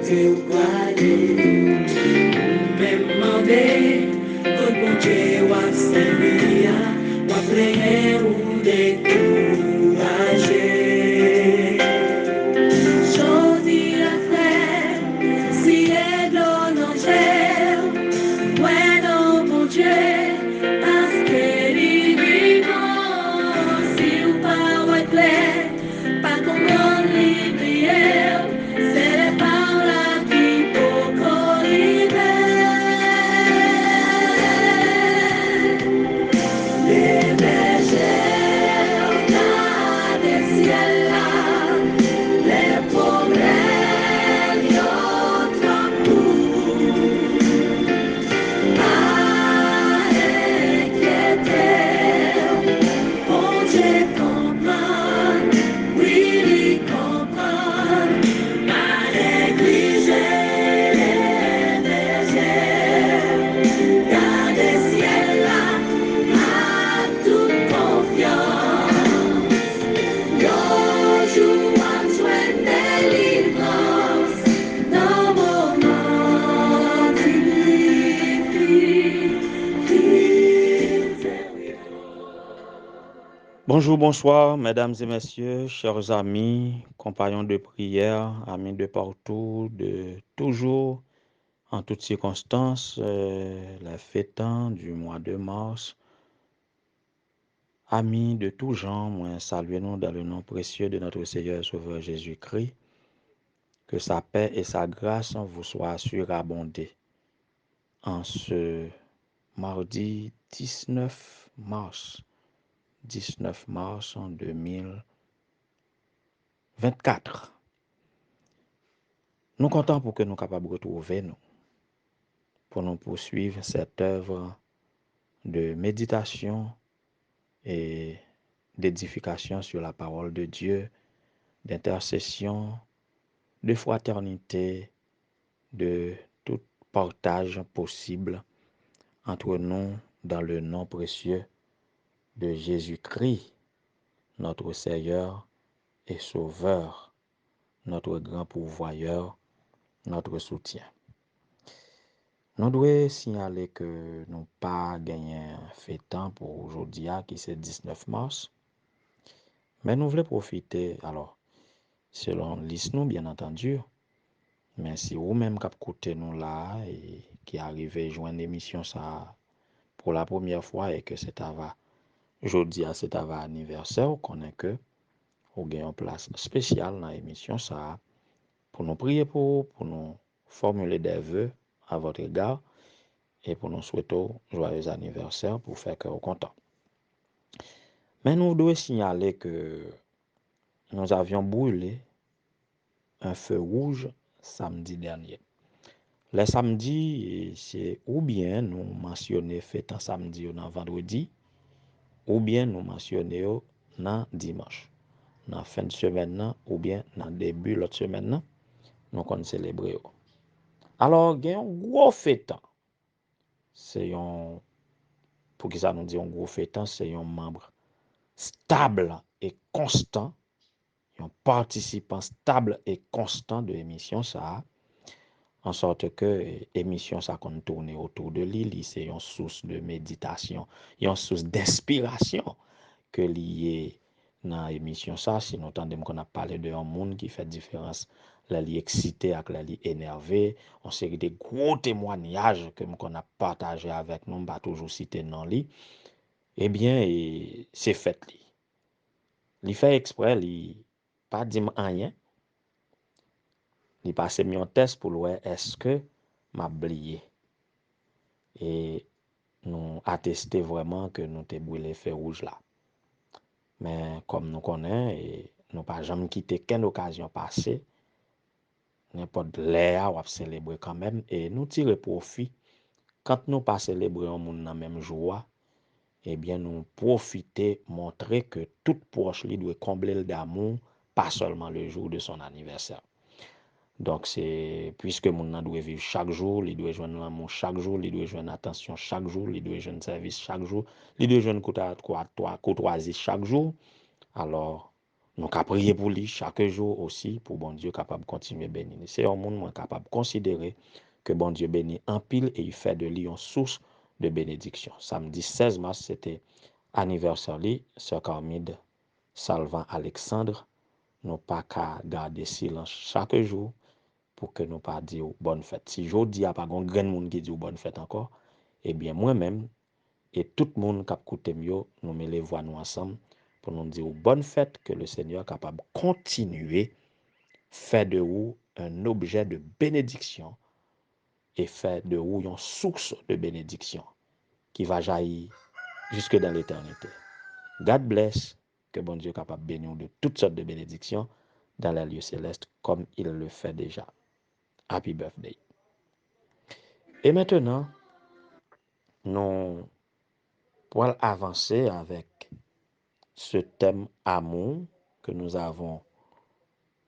que vous croyez. Même demandé, quand bon Dieu va servir, va prier ou décourager. Choisis la frère, si est l'honneur, bueno bon Dieu, parce que vivant, si vous pas clair, pas comprendre l'idée, c'est par là qu'il faut corriger. Les bergers, dans des ciels là, les problèmes, y'autre coup. Pas inquiéter, bon Dieu comprend, oui, il comprend. Pas négliger les bergers, dans des ciels là, à toute confiance. Yo joue en soin délivrance dans mon monde Bonjour, bonsoir, mesdames et messieurs, chers amis, compagnons de prière, amis de partout, de toujours, en toutes circonstances, les fêtants du mois de mars, amis de tout genre, moi, saluez-nous dans le nom précieux de notre Seigneur et Sauveur Jésus-Christ. Que sa paix et sa grâce vous soient surabondées en ce mardi 19 mars 2024. Nous comptons pour que nous capables de retrouver nous, pour nous poursuivre cette œuvre de méditation et d'édification sur la parole de Dieu, d'intercession, de fraternité, de tout partage possible entre nous dans le nom précieux de Jésus-Christ, notre Seigneur et Sauveur, notre grand pourvoyeur, notre soutien. Nous devons signaler que nous pas gagné fêtant pour aujourd'hui qui c'est 19 mars. Mais nous voulons profiter, alors, selon liste nous bien entendu, mais si vous-même qui écoutez nous là et qui arrivez à joindre l'émission ça pour la première fois et que c'est aujourd'hui c'est anniversaire, on connaît que vous avez une place spéciale dans l'émission ça pour nous prier pour nous formuler des vœux à votre égard et pour nous souhaiter joyeux anniversaire pour faire que vous content. Mais nous devons signaler que nous avions brûlé un feu rouge samedi dernier. Le samedi, c'est ou bien nous mentionner fête en samedi ou dans vendredi, ou bien nous mentionner dans dimanche. Dans fin de semaine ou bien dans début de l'autre semaine, nous allons célébrer. Alors, il y a un gros fêtant. C'est un, pour qui ça nous dit un gros fêtant, c'est un membre stable et constant, un participant stable et constant de l'émission ça, en sorte que l'émission ça qu'on tourne autour de lui, c'est une source de méditation, une source d'inspiration que lié dans l'émission ça, si nous entendons qu'on a parlé de un monde qui fait différence, là li excité avec là li énervé, on série de gros témoignages que qu'on a partagé avec nous, pas toujours cité dans lui. Eh bien, c'est fait li. Li fait exprès, li pas dit rien. Li passe mi un test pour voir est-ce que m'a oublié. Et nous attester vraiment que nous t'ai brûlé feu rouge là. Mais comme nous connaissons et nous pas jamais quitté quelle occasion passée, n'importe l'air ou célébrer quand même et nous tirer profit quand nous pas célébrer un monde dans même joie, eh bien nous profiter montrer que toute proche lui doit combler le d'amour pas seulement le jour de son anniversaire. Donc c'est puisque mon nan doit vivre chaque jour, il doit joindre l'amour chaque jour, il doit joindre attention chaque jour, il doit joindre service chaque jour, il doit joindre courtoisie chaque jour. Alors Nous avons prié pour lui chaque jour aussi, pour bon Dieu capable de continuer à bénir. C'est un monde capable de considérer que bon Dieu bénit en pile et il fait de lui une source de bénédiction. Samedi 16 mars, c'était anniversaire de Sœur Carmide Salvant Alexandre. Nous pas qu'à garder silence chaque jour pour que nous pas dire bonne fête. Si je dis à pas grand monde qui dit bonne fête encore, eh bien moi-même et tout le monde qui a écouté mieux, nous mettons les voix nous ensemble pour nous dire bonne fête, que le Seigneur est capable de continuer, faire de vous un objet de bénédiction et faire de vous une source de bénédiction qui va jaillir jusque dans l'éternité. God bless, que bon Dieu est capable de bénir de toutes sortes de bénédictions dans les lieux célestes comme il le fait déjà. Happy birthday. Et maintenant, nous pourrons avancer avec ce thème amour que nous avons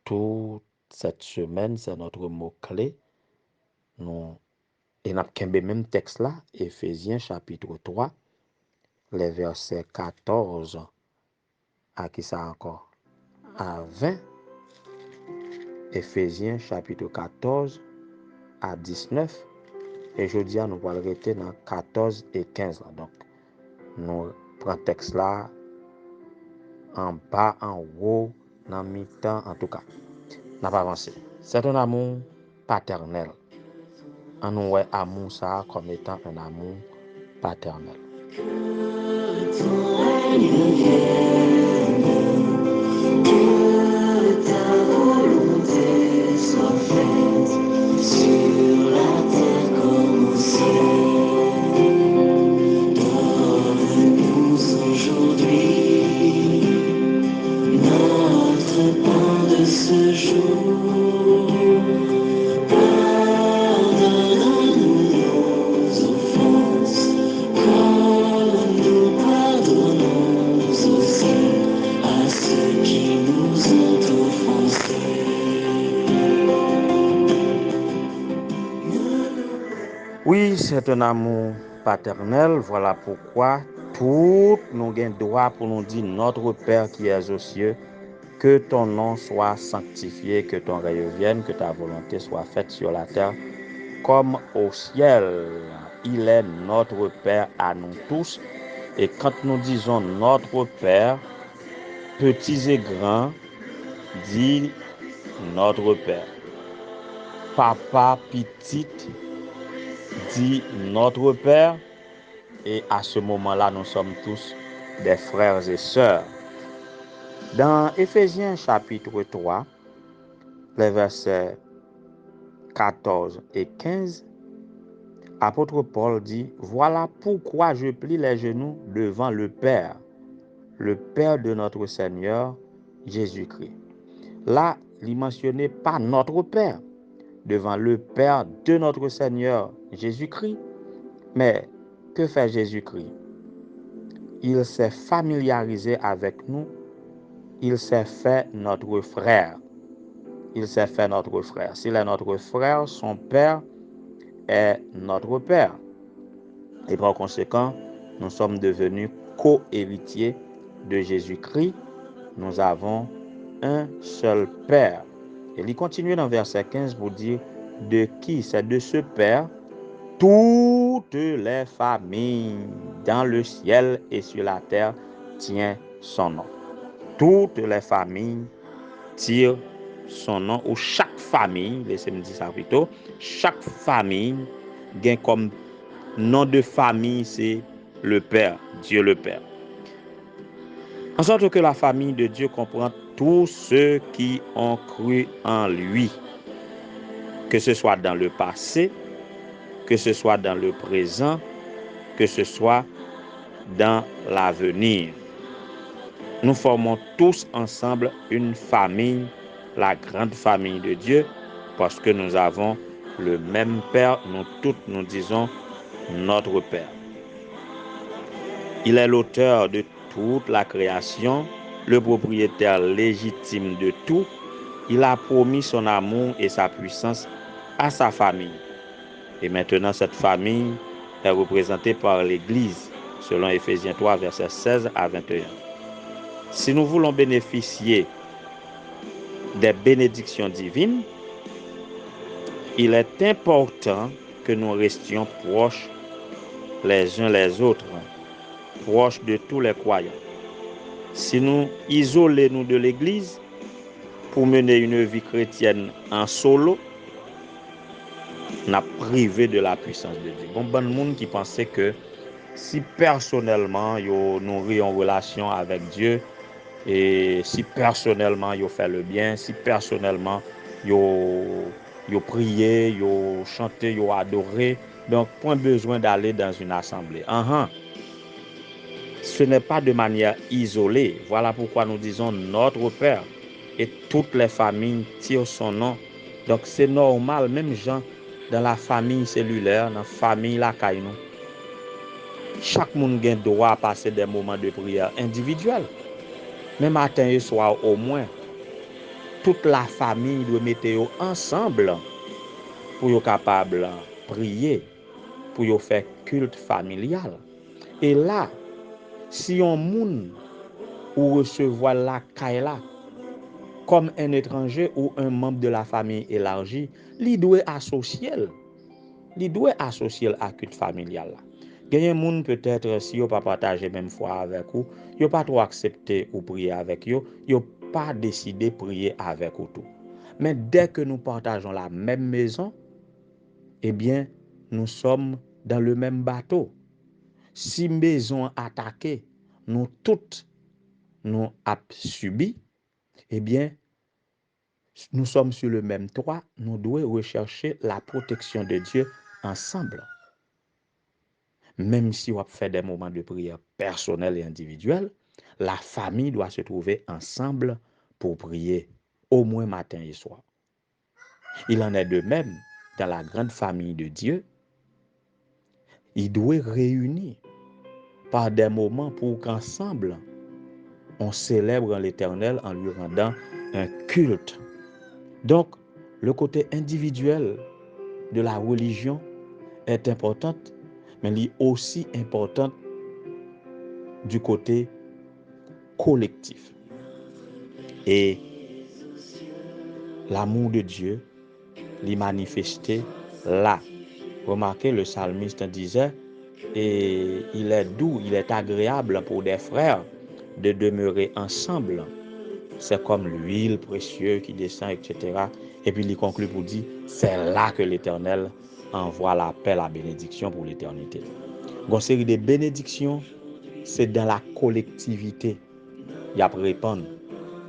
toute cette semaine. C'est notre mot-clé. Et nous avons le même texte là, Éphésiens chapitre 3, les versets 14 à qui ça encore? À 20. Éphésiens chapitre 14 à 19. Et je dis, nous allons arrêter dans 14 et 15. Là. Donc, nous prenons le texte là en bas, en haut, dans le mi-temps, en tout cas. N'a pas avancé. C'est un amour paternel. On nous voit amour ça comme étant un amour paternel. Que ta volonté soit faite sur la terre comme au ciel. Donne-nous aujourd'hui notre pain de ce jour. Pardonne-nous nos offenses, comme nous pardonnons aussi à ceux qui nous ont offensés. Oui, c'est un amour paternel. Voilà pourquoi tous nous avons droit pour nous dire notre Père qui es aux cieux, que ton nom soit sanctifié, que ton règne vienne, que ta volonté soit faite sur la terre comme au ciel. Il est notre Père à nous tous. Et quand nous disons notre Père, petits et grands, dit notre Père. Papa, petite, dit notre Père. Et à ce moment-là, nous sommes tous des frères et sœurs. Dans Éphésiens chapitre 3, les versets 14 et 15, apôtre Paul dit, « Voilà pourquoi je plie les genoux devant le Père de notre Seigneur Jésus-Christ. » Là, il ne mentionnait pas notre Père, devant le Père de notre Seigneur Jésus-Christ. Mais que fait Jésus-Christ? Il s'est familiarisé avec nous. Il s'est fait notre frère. Il s'est fait notre frère. S'il est notre frère, son Père est notre Père. Et par conséquent, nous sommes devenus co-héritiers de Jésus-Christ. Nous avons un seul Père. Et il continue dans verset 15 pour dire de qui? C'est de ce Père toutes les familles dans le ciel et sur la terre tiennent son nom. Toutes les familles tirent son nom, ou chaque famille, laissez-moi dire ça plutôt, chaque famille gagne comme nom de famille, c'est le Père, Dieu le Père. En sorte que la famille de Dieu comprend tous ceux qui ont cru en lui, que ce soit dans le passé, que ce soit dans le présent, que ce soit dans l'avenir. Nous formons tous ensemble une famille, la grande famille de Dieu, parce que nous avons le même Père, nous tous nous disons notre Père. Il est l'auteur de toute la création, le propriétaire légitime de tout. Il a promis son amour et sa puissance à sa famille. Et maintenant, cette famille est représentée par l'Église, selon Éphésiens 3, versets 16 à 21. Si nous voulons bénéficier des bénédictions divines, il est important que nous restions proches les uns les autres, proches de tous les croyants. Si nous isolons de l'Église pour mener une vie chrétienne en solo, n'a privé de la puissance de Dieu. Bon monde qui pensait que si personnellement yo nourri en relation avec Dieu et si personnellement yo fait le bien, si personnellement yo prié, yo chanté, yo adoré, donc point besoin d'aller dans une assemblée. Ce n'est pas de manière isolée. Voilà pourquoi nous disons notre Père et toutes les familles tirent son nom. Donc c'est normal, même gens dans la famille cellulaire, dans la famille la caille nous. Chaque monde a droit à passer des moments de prière individuels. Mais matin et soir au moins, toute la famille doit mettre ensemble pour être capable de prier, pour faire culte familial. Et là, si on moun ou recevoir la caille là comme un étranger ou un membre de la famille élargie, li doit associer à culte familial là. Genyen moun peut-être si yo pas partager même foi avec ou, yo pas trop accepter ou prier avec yo pas décidé prier avec ou tout. Mais dès que nous partageons la même maison, eh bien, nous sommes dans le même bateau. Si maison attaquée, nous toutes nous a subi, eh bien, nous sommes sur le même toit, nous devons rechercher la protection de Dieu ensemble. Même si on fait des moments de prière personnels et individuels, la famille doit se trouver ensemble pour prier, au moins matin et soir. Il en est de même dans la grande famille de Dieu. Il doit réunir par des moments pour qu'ensemble, on célèbre l'Éternel en lui rendant un culte. Donc, le côté individuel de la religion est important, mais il est aussi important du côté collectif. Et l'amour de Dieu l'est manifesté là. Remarquez, le psalmiste disait, et il est doux, il est agréable pour des frères de demeurer ensemble. C'est comme l'huile précieuse qui descend, etc. Et puis il conclut pour dire, c'est là que l'Éternel envoie la paix, la bénédiction pour l'éternité. Une série de bénédictions, c'est dans la collectivité. Il y a répondre.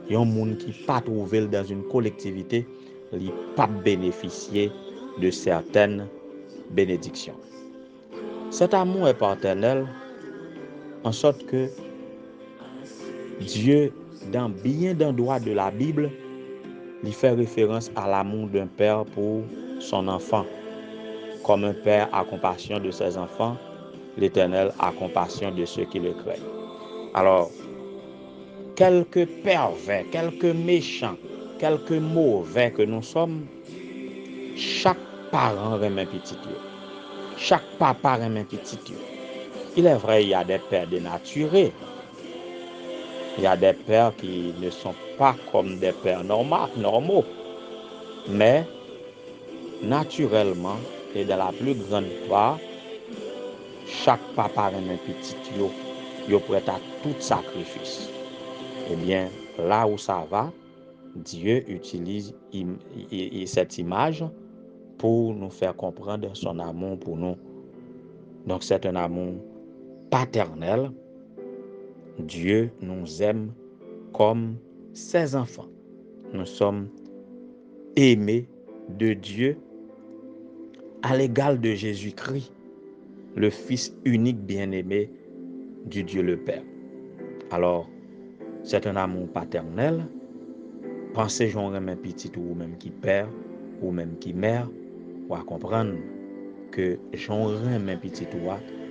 Il y a un monde qui pas trouvé dans une collectivité, il pas bénéficier de certaines bénédictions. Cet amour est paternel, en sorte que Dieu, dans bien d'endroits de la Bible, il fait référence à l'amour d'un père pour son enfant. Comme un père a compassion de ses enfants, l'Éternel a compassion de ceux qui le craignent. Alors, quelques pervers, quelques méchants, quelques mauvais que nous sommes, chaque parent remet petit Dieu. Chaque papa remet petit Dieu. Il est vrai, il y a des pères dénaturés. Il y a des pères qui ne sont pas comme des pères normaux. Mais, naturellement, et dans la plus grande part, chaque papa remet petit Dieu. Il est prêt à tout sacrifice. Eh bien, là où ça va, Dieu utilise cette image pour nous faire comprendre son amour pour nous. Donc c'est un amour paternel. Dieu nous aime comme ses enfants. Nous sommes aimés de Dieu à l'égal de Jésus-Christ, le Fils unique bien-aimé du Dieu le Père. Alors, c'est un amour paternel. Pensez j'en remets petit ou même qui père ou même qui mère, ou à comprendre que j'en remets petit ou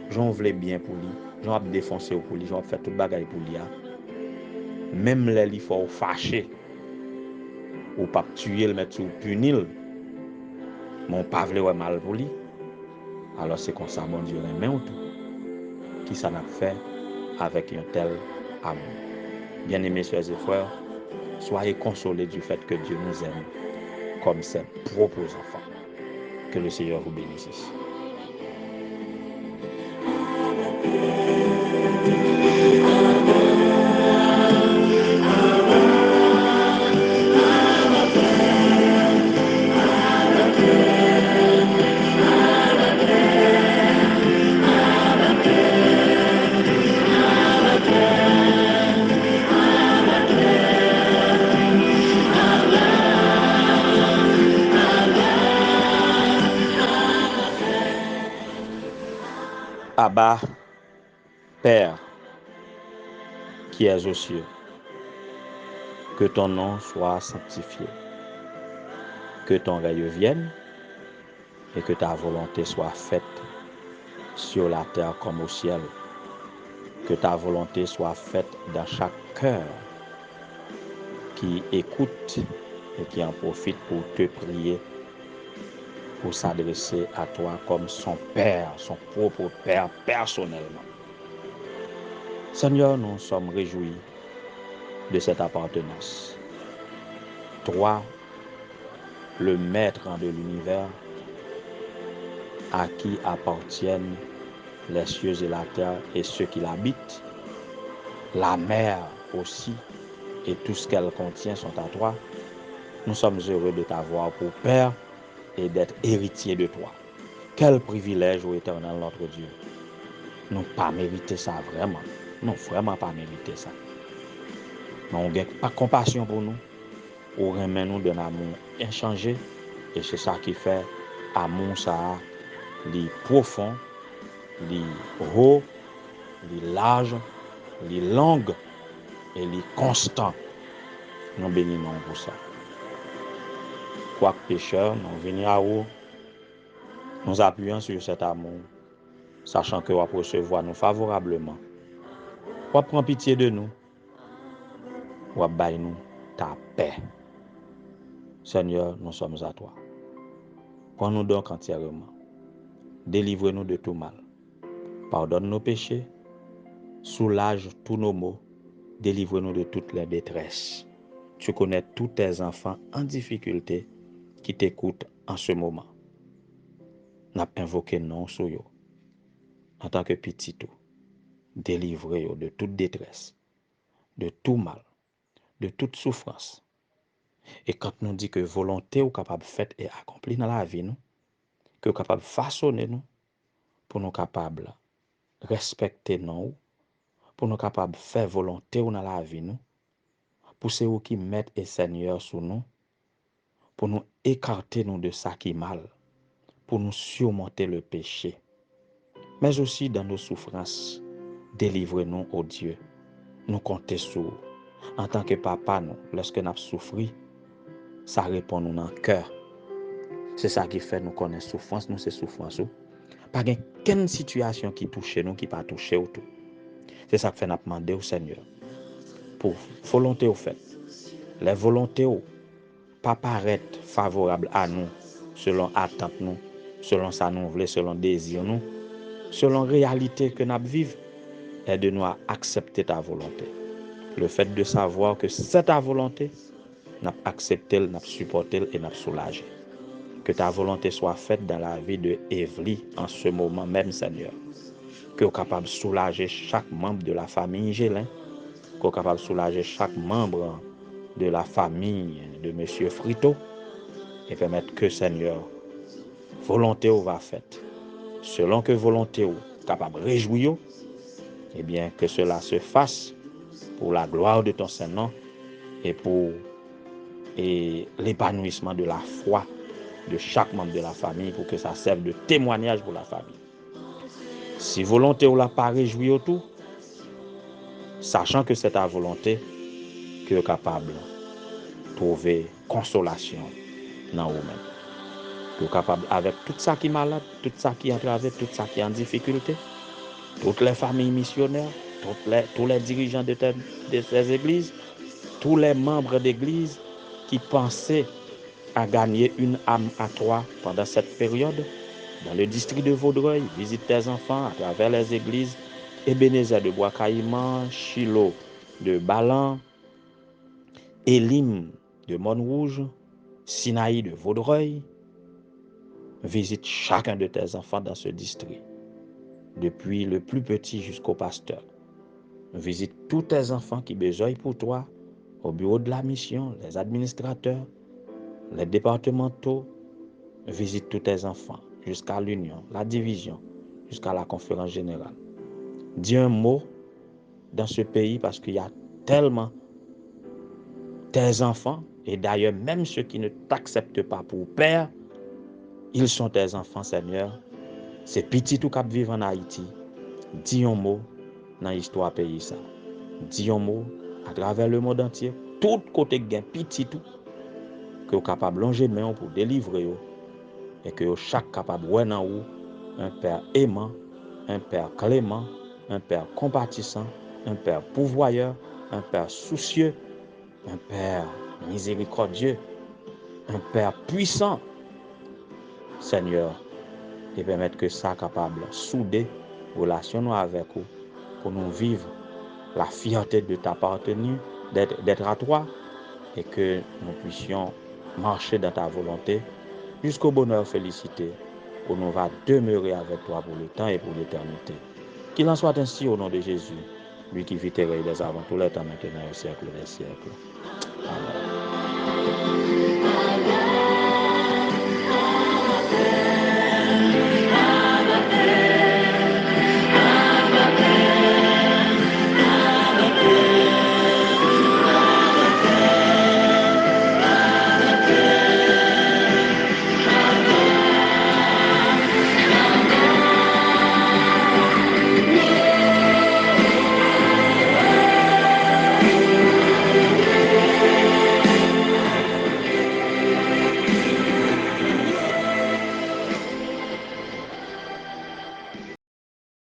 j'en voulais bien pour lui, j'en ai défoncé pour lui, j'en ai fait tout bagaille pour lui. Même les il faut fâcher ou pas tuer le mettre ou punir, mon pas vle mal pour lui. Alors c'est comme ça bon Dieu remet ou tout. Qui ça n'a fait avec un tel amour. Bien-aimés sœurs et frères, Soyez consolés du fait que Dieu nous aime comme ses propres enfants. Que le Seigneur vous bénisse. Abba, Père, qui es aux cieux, que ton nom soit sanctifié, que ton règne vienne et que ta volonté soit faite sur la terre comme au ciel. Que ta volonté soit faite dans chaque cœur qui écoute et qui en profite pour te prier, pour s'adresser à toi comme son Père, son propre Père personnellement. Seigneur, nous sommes réjouis de cette appartenance. Toi, le maître de l'univers, à qui appartiennent les cieux et la terre et ceux qui l'habitent, la mer aussi et tout ce qu'elle contient sont à toi. Nous sommes heureux de t'avoir pour Père et d'être héritier de toi. Quel privilège, ô Éternel, notre Dieu. Nous pas mérité ça vraiment. Non, vraiment pas mérité ça. Mais on n'a pas compassion pour nous. On remet nous d'un amour inchangé. Et c'est ça qui fait amour ça, li profond, li haut, li large, li long et li constant. Nous bénissons pour ça. Quoique pécheur, nous venons à vous, nous appuyons sur cet amour, sachant que vous recevoir nous favorablement. Vous prendre pitié de nous, vous bailler nous ta paix. Seigneur, nous sommes à toi. Prends-nous donc entièrement. Délivre-nous de tout mal. Pardonne nos péchés. Soulage tous nos maux. Délivre-nous de toutes les détresses. Tu connais tous tes enfants en difficulté qui t'écoutent en ce moment. N'a invoqué non sur eux. En tant que petit tout, délivrez-vous de toute détresse, de tout mal, de toute souffrance. Et quand nous dit que volonté est capable de faire et accomplir dans la vie, nous, que capable de façonner nous, pour nous capables de respecter nous, pour nous capables de faire volonté dans la vie, nous, pour ceux qui mettent et Seigneur sur nous, pour nous écarter nous de ça qui est mal, pour nous surmonter le péché, mais aussi dans nos souffrances, délivrez-nous, ô Dieu, nous comptons sur en tant que papa, nous, lorsque nous avons souffert, ça répond nous dans le cœur. C'est ça qui fait nous connaître souffrance, nous c'est souffrance. Pas qu'une situation qui touche nous, qui pas touché ou tout. C'est ça que fait nous demander au Seigneur. Pour volonté au fait. Les volontés au pas paraître favorables à nous, selon attente nous, selon ça nous voulons, selon désir nous, selon réalité que nous vivons, et de nous accepter ta volonté. Le fait de savoir que c'est ta volonté, nous accepté, nous supporté et nous soulagé. Que ta volonté soit faite dans la vie de Evely en ce moment même, Seigneur. Que tu es capable de soulager chaque membre de la famille Gélin. Que tu es capable de soulager chaque membre de la famille de M. Frito. Et permettre que, Seigneur, volonté va faite. Selon que volonté est capable de réjouir, eh bien, que cela se fasse pour la gloire de ton Saint-Nom et pour l'épanouissement de la foi de chaque membre de la famille pour que ça serve de témoignage pour la famille. Si volonté ou la pas réjouir autour, sachant que c'est ta volonté, que tu es capable de trouver consolation dans vous-même. Tu es capable, avec tout ça qui est malade, tout ça qui est entravé, tout ça qui est en difficulté, toutes les familles missionnaires, tous les dirigeants de ces églises, tous les membres d'église qui pensaient à gagner une âme à toi pendant cette période, dans le district de Vaudreuil, visite tes enfants à travers les églises Ebenezer de Bois-Caïman, Shiloh de Balan, Élim de Montrouge, Sinaï de Vaudreuil. Visite chacun de tes enfants dans ce district, depuis le plus petit jusqu'au pasteur. Visite tous tes enfants qui besognent pour toi, au bureau de la mission, les administrateurs, les départementaux. Visite tous tes enfants, jusqu'à l'union, la division, jusqu'à la conférence générale. Dis un mot dans ce pays parce qu'il y a tellement tes enfants, et d'ailleurs même ceux qui ne t'acceptent pas pour père, ils sont tes enfants, Seigneur. C'est petit tout cap vivre en Haïti. Dis un mot dans l'histoire pays ça. Dis un mot à travers le monde entier. Tout côté gain petit tout que vous capable longer main pour délivrer et que chaque capable ouais dans ou un père aimant, un père clément, un père compatissant, un père pourvoyeur, un père soucieux, un père miséricordieux, un père puissant, Seigneur, et permettre que ça capable souder relation avec vous pour nous vivre la fierté de t'appartenir, d'être à toi, et que nous puissions marcher dans ta volonté jusqu'au bonheur félicité, où nous va demeurer avec toi pour le temps et pour l'éternité. Qu'il en soit ainsi au nom de Jésus, lui qui vit et règne des avant tous les temps, maintenant et au siècle des siècles. Amen.